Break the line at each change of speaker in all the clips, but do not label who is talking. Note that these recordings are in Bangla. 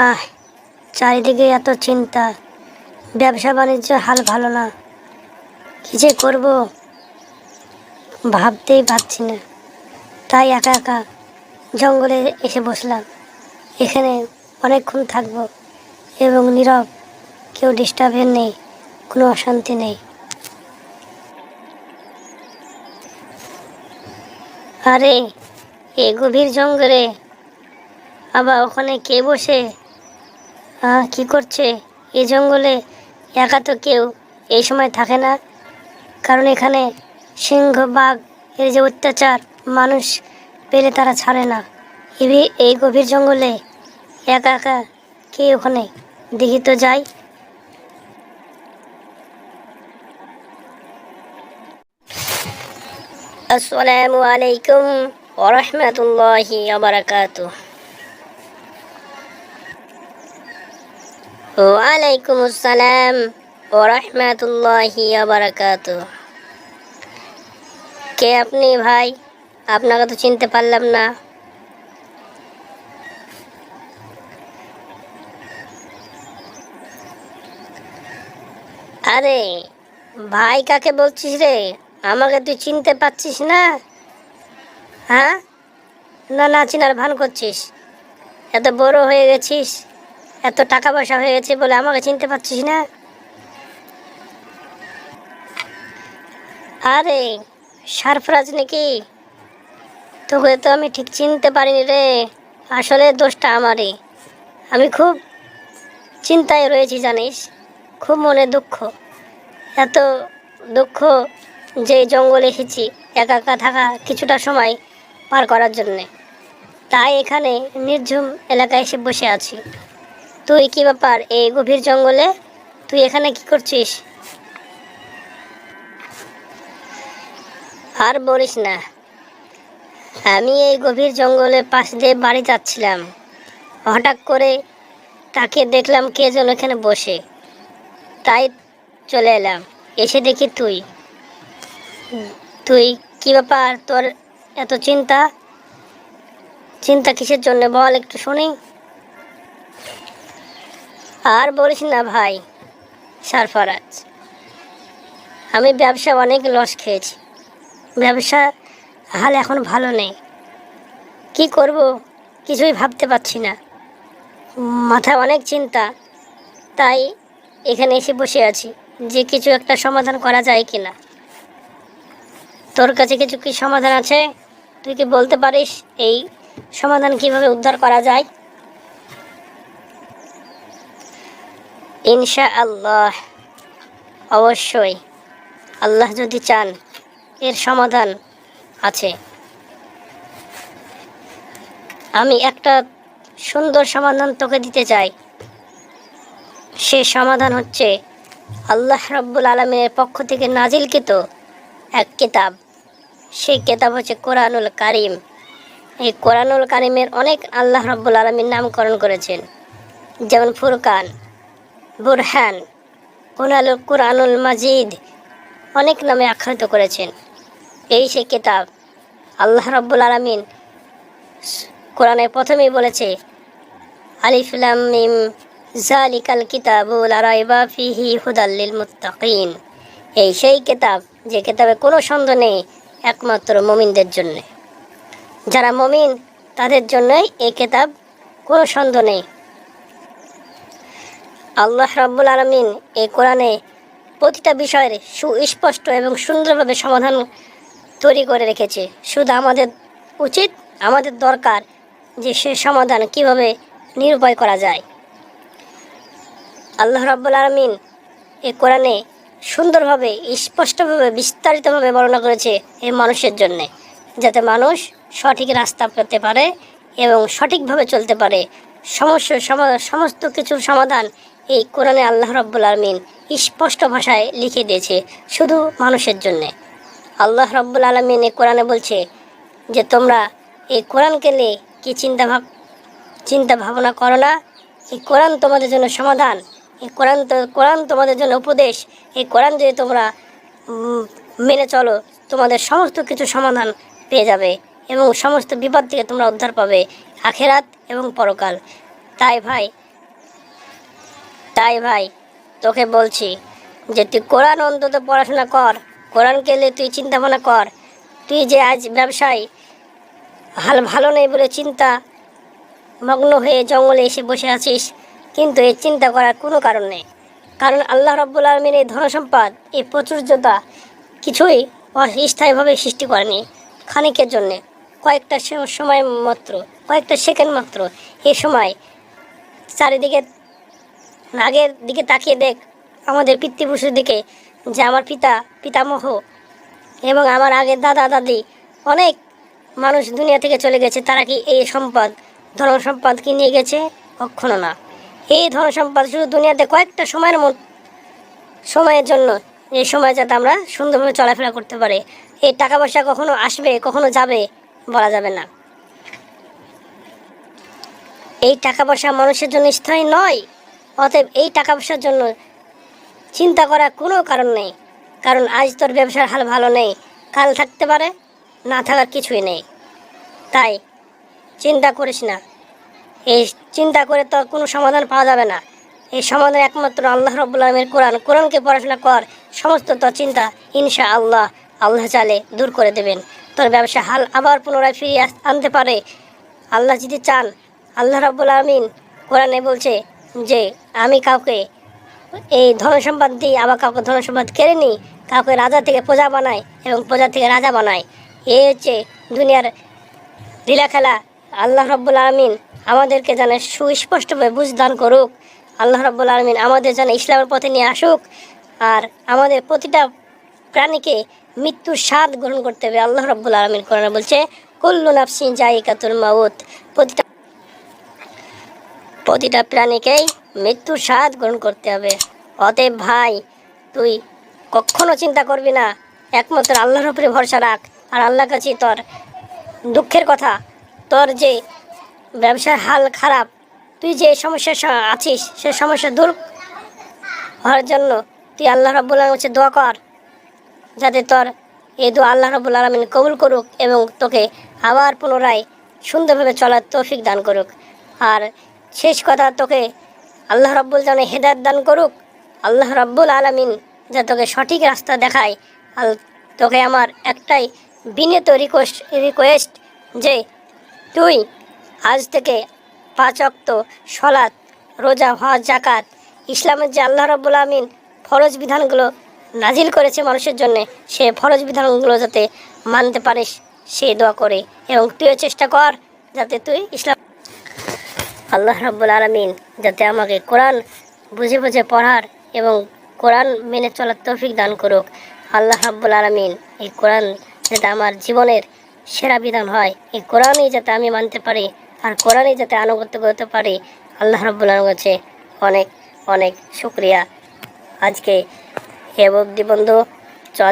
আহ চারিদিকে এত চিন্তা, ব্যবসা বাণিজ্য হাল ভালো না। কী যে করব ভাবতেই পারছি না। তাই একা একা জঙ্গলে এসে বসলাম। এখানে অনেকক্ষণ থাকবো এবং নীরব, কেউ ডিস্টার্বের নেই, কোনো অশান্তি নেই। আরে এই গভীর জঙ্গলে আবার ওখানে কে বসে কি করছে? এই জঙ্গলে একা তো কেউ এই সময় থাকে না, কারণ এখানে সিংহ বাঘ এর যে অত্যাচার, মানুষ পেলে তারা ছাড়ে না। এই গভীর জঙ্গলে একা একা কে ওখানে? দেখি তো যাই। আসসালামু আলাইকুম ওয়া রাহমাতুল্লাহি ওয়া বারাকাতুহু। ওয়ালাইকুম আসসালাম ওয়া রাহমাতুল্লাহি ওয়া বারাকাতুহু। কে আপনি ভাই? আপনাকে তো চিনতে পারলাম না। আরে ভাই কাকে বলছিস রে? আমাকে তুই চিনতে পারছিস না? হ্যাঁ, না না চিনার ভান করছিস? এত বড় হয়ে গেছিস, এত টাকা পয়সা হয়ে গেছে বলে আমাকে চিনতে পারছিস না? আরে সারফরাজ নাকি? তোকে তো আমি ঠিক চিনতে পারিনি রে। আসলে দোষটা আমারই। আমি খুব চিন্তায় রয়েছি জানিস, খুব মনে দুঃখ। এত দুঃখ যে জঙ্গলে এসেছি একা একা থাকা কিছুটা সময় পার করার জন্যে, তাই এখানে নির্ঝুম এলাকায় এসে বসে আছি। তুই কি ব্যাপার এই গভীর জঙ্গলে? তুই এখানে কি করছিস? আর বলিস না, আমি এই গভীর জঙ্গলের পাশ দিয়ে বাড়ি যাচ্ছিলাম। হঠাৎ করে তাকে দেখলাম কে যেন এখানে বসে, তাই চলে এলাম। এসে দেখি তুই। তুই কি ব্যাপার, তোর এত চিন্তা? চিন্তা কিসের জন্য বল একটু শুনি। আর বলিস না ভাই সারফরাজ, আমি ব্যবসা অনেক লস খেয়েছি। ব্যবসা হাল এখন ভালো নেই। কি করব কিছুই ভাবতে পারছি না, মাথায় অনেক চিন্তা। তাই এখানে এসে বসে আছি যে কিছু একটা সমাধান করা যায় কিনা। তোর কাছে কিছু কি সমাধান আছে? তুই কি বলতে পারিস এই সমাধান কিভাবে উদ্ধার করা যায়? ইনশাআল্লাহ, অবশ্যই। আল্লাহ যদি চান এর সমাধান আছে। আমি একটা সুন্দর সমাধান তোকে দিতে চাই। সে সমাধান হচ্ছে আল্লাহ রাব্বুল আলামিনের পক্ষ থেকে নাজিলকৃত এক কিতাব। সেই কিতাব হচ্ছে কোরআনুল কারিম। এই কোরআনুল কারিমের অনেক আল্লাহ রাব্বুল আলামিন নামকরণ করেছেন, যেমন ফুরকান, বুরহান, কোরআনুল মাজিদ, অনেক নামে আখ্যায়িত করেছেন। এই সেই কিতাব। আল্লাহ রাব্বুল আলামিন কোরআনে প্রথমেই বলেছে আলিফ লাম মিম যালিকাল কিতাবু লা রাইবা ফিহি হুদাল লিল মুত্তাকিন। এই সেই কিতাব যে কিতাবে কোনো সন্দেহ নেই, একমাত্র মুমিনদের জন্য। যারা মুমিন তাদের জন্যই এই কিতাব, কোনো সন্দেহ নেই। আল্লাহ রাব্বুল আলামিন এই কোরআনে প্রতিটা বিষয়ের সুস্পষ্ট এবং সুন্দরভাবে সমাধান তৈরি করে রেখেছে। শুধু আমাদের উচিত, আমাদের দরকার যে সে সমাধান কিভাবে নিরূপায় করা যায়। আল্লাহ রাব্বুল আলামিন এই কোরআনে সুন্দরভাবে, স্পষ্টভাবে, বিস্তারিতভাবে বর্ণনা করেছে এই মানুষের জন্যে, যাতে মানুষ সঠিক রাস্তা পেতে পারে এবং সঠিকভাবে চলতে পারে। সমস্ত কিছুর সমাধান এই কোরআনে আল্লাহ রাব্বুল আলামিন স্পষ্ট ভাষায় লিখে দিয়েছে শুধু মানুষের জন্যে। আল্লাহ রাব্বুল আলামিন এই কোরআনে বলছে যে তোমরা এই কোরআনকে নিয়ে কি চিন্তা ভাবনা করো না। এই কোরআন তোমাদের জন্য সমাধান, এই কোরআন তোমাদের জন্য উপদেশ। এই কোরআন যদি তোমরা মেনে চলো, তোমাদের সমস্ত কিছু সমাধান পেয়ে যাবে এবং সমস্ত বিপদ থেকে তোমরা উদ্ধার পাবে, আখেরাত এবং পরকাল। তাই ভাই, তাই ভাই তোকে বলছি যে তুই কোরআন অন্তত পড়াশোনা কর, কোরআনকে নিয়ে তুই চিন্তা ভাবনা কর। তুই যে আজ ব্যবসায় হাল ভালো নেই বলে চিন্তা মগ্ন হয়ে জঙ্গলে এসে বসে আছিস, কিন্তু এই চিন্তা করার কোনো কারণ নেই। কারণ আল্লাহ রাব্বুল আলামিন এই ধনসম্পদ, এই প্রাচুর্যতা কিছুই অস্থায়ীভাবে সৃষ্টি করেনি, ক্ষণিকের জন্যে, কয়েকটা সময় মাত্র, কয়েকটা সেকেন্ড মাত্র। এই সময় চারিদিকে আগের দিকে তাকিয়ে দেখ, আমাদের পিতৃপুরুষের দিকে, যে আমার পিতামহ এবং আমার আগের দাদা দাদি অনেক মানুষ দুনিয়া থেকে চলে গেছে। তারা কি এই সম্পদ, ধনসম্পদ কি নিয়ে গেছে? কখনো না। এই ধনসম্পদ শুধু দুনিয়াতে কয়েকটা সময়ের জন্য, এই সময় যাতে আমরা সুন্দরভাবে চলাফেরা করতে পারি। এই টাকা পয়সা কখনো আসবে কখনো যাবে বলা যাবে না। এই টাকা পয়সা মানুষের জন্য স্থায়ী নয়। অতএব এই টাকা পয়সার জন্য চিন্তা করার কোনো কারণ নেই। কারণ আজ তোর ব্যবসার হাল ভালো নেই, কাল থাকতে পারে, না থাকার কিছুই নেই। তাই চিন্তা করিস না। এই চিন্তা করে তোর কোনো সমাধান পাওয়া যাবে না। এই সমাধান একমাত্র আল্লাহ রাব্বুল আলামিনের কোরআনকে পড়াশোনা কর। সমস্ত তোর চিন্তা ইনশাআল্লাহ আল্লাহ চাইলে দূর করে দেবেন। তোর ব্যবসা হাল আবার পুনরায় ফিরিয়ে আনতে পারে আল্লাহ যদি চান। আল্লাহ রাব্বুল আলামিন কোরআনে বলছে যে আমি কাউকে এই ধনসম্পদ দিই, আবার কাউকে ধনসম্পদ কেড়ে নিই, কাউকে রাজা থেকে প্রজা বানায় এবং প্রজা থেকে রাজা বানায়। এই হচ্ছে দুনিয়ার লীলা খেলা। আল্লাহ রাব্বুল আলামিন আমাদেরকে যেন সুস্পষ্টভাবে বুঝদান করুক। আল্লাহ রাব্বুল আলামিন আমাদের যেন ইসলামের পথে নিয়ে আসুক। আর আমাদের প্রতিটা প্রাণীকে মৃত্যুর স্বাদ গ্রহণ করতে হবে। আল্লাহ রাব্বুল আলামিন কোরআনে বলছে কুল্লু নাফসিন যায়িকাতুল মাউত, প্রতিটা প্রাণীকেই মৃত্যুর স্বাদ গ্রহণ করতে হবে। অতএব ভাই তুই কখনো চিন্তা করবি না, একমাত্র আল্লাহর উপরে ভরসা রাখ। আর আল্লাহর কাছে তোর দুঃখের কথা, তোর যে ব্যবসার হাল খারাপ, তুই যে সমস্যা আছিস সে সমস্যা দূর হওয়ার জন্য তুই আল্লাহ রাব্বুল আলামিনের কাছে দোয়া কর, যাতে তোর এই দোয়া আল্লাহ রাব্বুল আলামিন কবুল করুক এবং তোকে আবার পুনরায় সুন্দরভাবে চলার তৌফিক দান করুক। আর শেষ কথা, তোকে আল্লাহ রাব্বুল যেন হেদায়েত দান করুক। আল্লাহ রাব্বুল আলামিন যা তোকে সঠিক রাস্তা দেখায়। তোকে আমার একটাই বিনীত রিকোয়েস্ট যে তুই আজ থেকে 5 ওয়াক্ত সালাত, রোজা, হজ, যাকাত, ইসলামের যে আল্লাহ রাব্বুল আলামিন ফরজ বিধানগুলো নাজিল করেছে মানুষের জন্য, সে ফরজ বিধানগুলো যাতে মানতে পারিস সেই দোয়া করে। এবং তুইও চেষ্টা কর যাতে তুই ইসলাম, আল্লাহ রাব্বুল আলামিন যাতে আমাকে কোরআন বুঝে বুঝে পড়ার এবং কোরআন মেনে চলার তৌফিক দান করুক। আল্লাহ রাব্বুল আলামিন এই কোরআন যাতে আমার জীবনের সেরা বিধান হয়, এই কোরআনই যাতে আমি মানতে পারি আর কোরআনই যাতে আনুগত্য করতে পারি। আল্লাহ রাব্বুল আলামিনের কাছে অনেক অনেক শুকরিয়া। আজকে এ অবধি বন্ধু,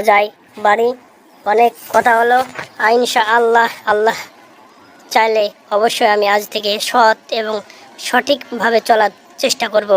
যাই বাড়ি। অনেক কথা হলো। ইনশাআল্লাহ আল্লাহ চাইলে অবশ্যই আমি আজ থেকে সৎ এবং সঠিকভাবে চলার চেষ্টা করব।